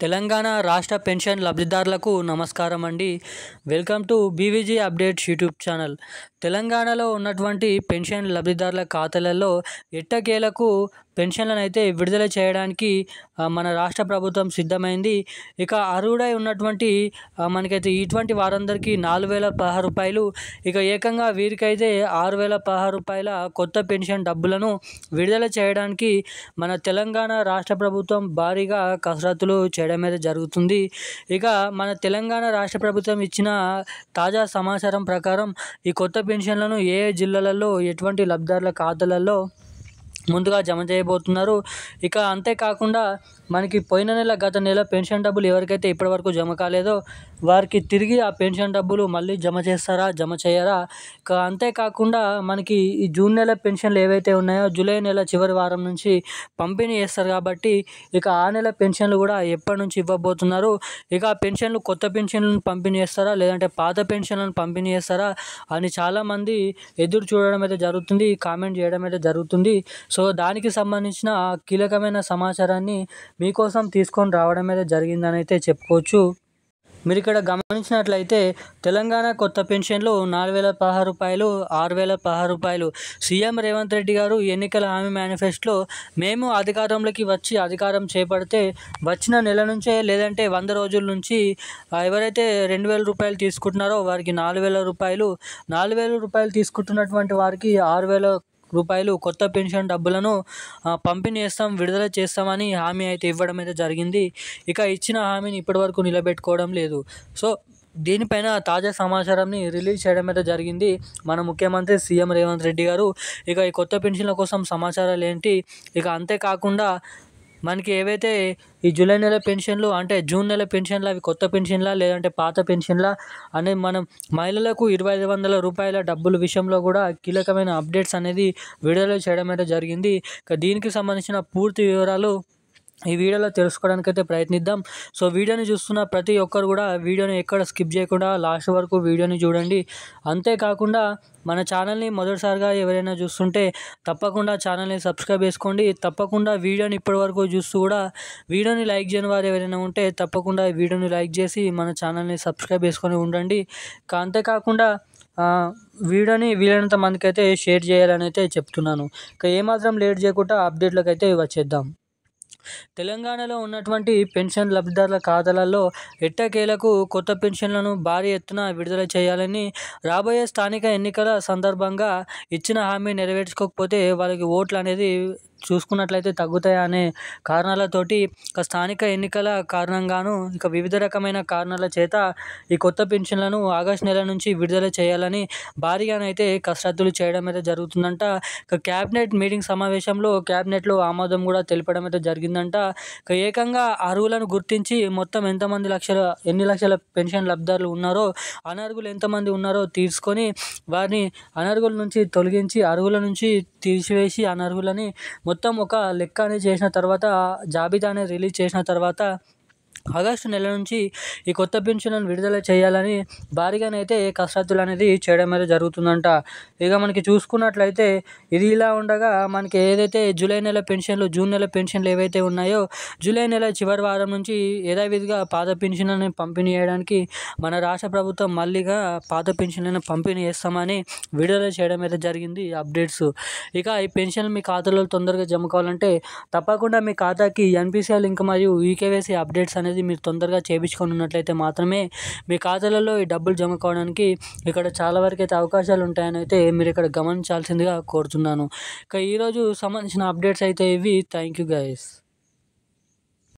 తెలంగాణ రాష్ట్ర పెన్షన్ లబ్ధిదారులకు నమస్కారం అండి. Welcome to BVG updates YouTube channel. తెలంగాణలో ఉన్నటువంటి పెన్షన్ లబ్ధిదారుల ఖాతాలలో ఎట్టకేలకు పెన్షన్లను అయితే విడుదల చేయడానికి మన రాష్ట్ర ప్రభుత్వం సిద్ధమైంది. ఇక అర్హుడై ఉన్నటువంటి మనకైతే ఇటువంటి వారందరికీ 4,016 రూపాయలు, ఇక ఏకంగా వీరికైతే 6,016 రూపాయల కొత్త పెన్షన్ డబ్బులను విడుదల చేయడానికి మన తెలంగాణ రాష్ట్ర ప్రభుత్వం భారీగా కసరత్తులు చేయడం అయితే జరుగుతుంది. ఇక మన తెలంగాణ రాష్ట్ర ప్రభుత్వం ఇచ్చిన తాజా సమాచారం ప్రకారం ఈ కొత్త పెన్షన్లను ఏ జిల్లాలలో ఎటువంటి లబ్ధిదారుల ఖాతాలలో ముందుగా జమ చేయబోతున్నారు. ఇక అంతేకాకుండా మనకి పోయిన నెల గత నెల పెన్షన్ డబ్బులు ఎవరికైతే ఇప్పటివరకు జమ కాలేదో వారికి తిరిగి ఆ పెన్షన్ డబ్బులు మళ్ళీ జమ చేస్తారా, జమ చేయరా? ఇక అంతేకాకుండా మనకి ఈ జూన్ నెల పెన్షన్లు ఏవైతే ఉన్నాయో జూలై నెల చివరి వారం నుంచి పంపిణీ చేస్తారు కాబట్టి ఇక ఆ నెల పెన్షన్లు కూడా ఎప్పటి నుంచి ఇవ్వబోతున్నారు? ఇక ఆ పెన్షన్లు కొత్త పెన్షన్లను పంపిణీ చేస్తారా, లేదంటే పాత పెన్షన్లను పంపిణీ చేస్తారా అని చాలామంది ఎదురు చూడడం అయితే జరుగుతుంది, కామెంట్ చేయడం అయితే జరుగుతుంది. సో దానికి సంబంధించిన కీలకమైన సమాచారాన్ని మీకోసం తీసుకొని రావడం అయితే జరిగిందని అయితే చెప్పుకోవచ్చు. మీరు ఇక్కడ గమనించినట్లయితే తెలంగాణ కొత్త పెన్షన్లు 4,016 రూపాయలు, 6,016 రూపాయలు. సీఎం రేవంత్ రెడ్డి గారు ఎన్నికల హామీ మేనిఫెస్టోలో మేము అధికారంలోకి వచ్చి అధికారం చేపడితే వచ్చిన నెల నుంచే లేదంటే 100 రోజుల నుంచి ఎవరైతే 2,000 రూపాయలు తీసుకుంటున్నారో వారికి 4,000 రూపాయలు, 4,000 రూపాయలు తీసుకుంటున్నటువంటి వారికి 6,000 రూపాయలు కొత్త పెన్షన్ డబ్బులను పంపిణీ చేస్తాం, విడుదల చేస్తామని హామీ అయితే ఇవ్వడం అయితే జరిగింది. ఇక ఇచ్చిన హామీని ఇప్పటివరకు నిలబెట్టుకోవడం లేదు. సో దీనిపైన తాజా సమాచారాన్ని రిలీజ్ చేయడం అయితే జరిగింది మన ముఖ్యమంత్రి సీఎం రేవంత్ రెడ్డి గారు. ఇక ఈ కొత్త పెన్షన్ల కోసం సమాచారాలు ఏంటి, ఇక అంతేకాకుండా మనకి ఏవైతే ఈ జూలై నెల పెన్షన్లు అంటే జూన్ నెల పెన్షన్లు అవి కొత్త పెన్షన్లా లేదంటే పాత పెన్షన్లా అనేది మనం మహిళలకు 2,500 రూపాయల డబ్బుల విషయంలో కూడా కీలకమైన అప్డేట్స్ అనేది విడుదల చేయడం అయితే జరిగింది. ఇక దీనికి సంబంధించిన పూర్తి వివరాలు ఈ వీడియోలో తెలుసుకోవడానికైతే ప్రయత్నిద్దాం. సో వీడియోని చూస్తున్న ప్రతి ఒక్కరు కూడా వీడియోని ఎక్కడ స్కిప్ చేయకుండా లాస్ట్ వరకు వీడియోని చూడండి. అంతేకాకుండా మన ఛానల్ని మొదటిసారిగా ఎవరైనా చూస్తుంటే తప్పకుండా ఛానల్ని సబ్స్క్రైబ్ చేసుకోండి. తప్పకుండా వీడియోని ఇప్పటివరకు చూస్తూ కూడా వీడియోని లైక్ చేయని వారు ఎవరైనా ఉంటే తప్పకుండా ఈ వీడియోని లైక్ చేసి మన ఛానల్ని సబ్స్క్రైబ్ చేసుకొని ఉండండి. అంతేకాకుండా వీడియోని వీలైనంత మందికి అయితే షేర్ చేయాలని అయితే చెప్తున్నాను. ఇక ఏమాత్రం లేట్ చేయకుండా అప్డేట్లకు అయితే వచ్చేద్దాం. తెలంగాణలో ఉన్నటువంటి పెన్షన్ లబ్ధిదారుల ఖాతాలలో ఎట్టకేలకు కొత్త పెన్షన్లను భారీ ఎత్తున విడుదల చేయాలని రాబోయే స్థానిక ఎన్నికల సందర్భంగా ఇచ్చిన హామీ నెరవేర్చుకోకపోతే వాళ్ళకి ఓట్లు అనేది చూసుకున్నట్లయితే తగ్గుతాయి అనే కారణాలతోటి ఇక స్థానిక ఎన్నికల కారణంగాను ఇక వివిధ రకమైన కారణాల చేత ఈ కొత్త పెన్షన్లను ఆగస్టు నెల నుంచి విడుదల చేయాలని భారీగానైతే కసరత్తులు చేయడం అయితే జరుగుతుందంట. ఇక క్యాబినెట్ మీటింగ్ సమావేశంలో క్యాబినెట్లో ఆమోదం కూడా తెలపడం అయితే జరిగిందంట. ఇక ఏకంగా అర్హులను గుర్తించి మొత్తం ఎన్ని లక్షల పెన్షన్ లబ్ధిదారులు ఉన్నారో అనర్హులు ఎంతమంది ఉన్నారో తీసుకొని వారిని అనర్హుల నుంచి తొలగించి అర్హుల నుంచి తీసివేసి అనర్హులని మొత్తం ఒక లెక్క అనేది చేసిన తర్వాత జాబితా అనేది రిలీజ్ చేసిన తర్వాత ఆగస్టు నెల నుంచి ఈ కొత్త పెన్షన్లను విడుదల చేయాలని భారీగానైతే కసరత్తులు అనేది చేయడం అయితే జరుగుతుందంట. ఇక మనకి చూసుకున్నట్లయితే ఇది ఇలా ఉండగా మనకి ఏదైతే జూలై నెల పెన్షన్లు జూన్ నెల పెన్షన్లు ఏవైతే ఉన్నాయో జూలై నెల చివరి వారం నుంచి యథావిధిగా పాత పెన్షన్లను పంపిణీ చేయడానికి మన రాష్ట్ర ప్రభుత్వం మళ్ళీగా పాత పెన్షన్లను పంపిణీ చేస్తామని విడుదల చేయడం అయితే జరిగింది అప్డేట్స్. ఇక ఈ పెన్షన్లు మీ ఖాతాలో తొందరగా జమ కావాలంటే తప్పకుండా మీ ఖాతాకి ఎన్పిసిఐ లింక్ మరియు ఈకేవైసీ అప్డేట్స్ అనేది మీరు తొందరగా చేయించుకొని ఉన్నట్లయితే మాత్రమే మీ ఖాతాలలో ఈ డబ్బులు జమ కావడానికి ఇక్కడ చాలా వరకు అయితే అవకాశాలు ఉంటాయని అయితే మీరు ఇక్కడ గమనించాల్సిందిగా కోరుతున్నాను. ఇక ఈరోజు సంబంధించిన అప్డేట్స్ అయితే ఇవి. Thank you guys.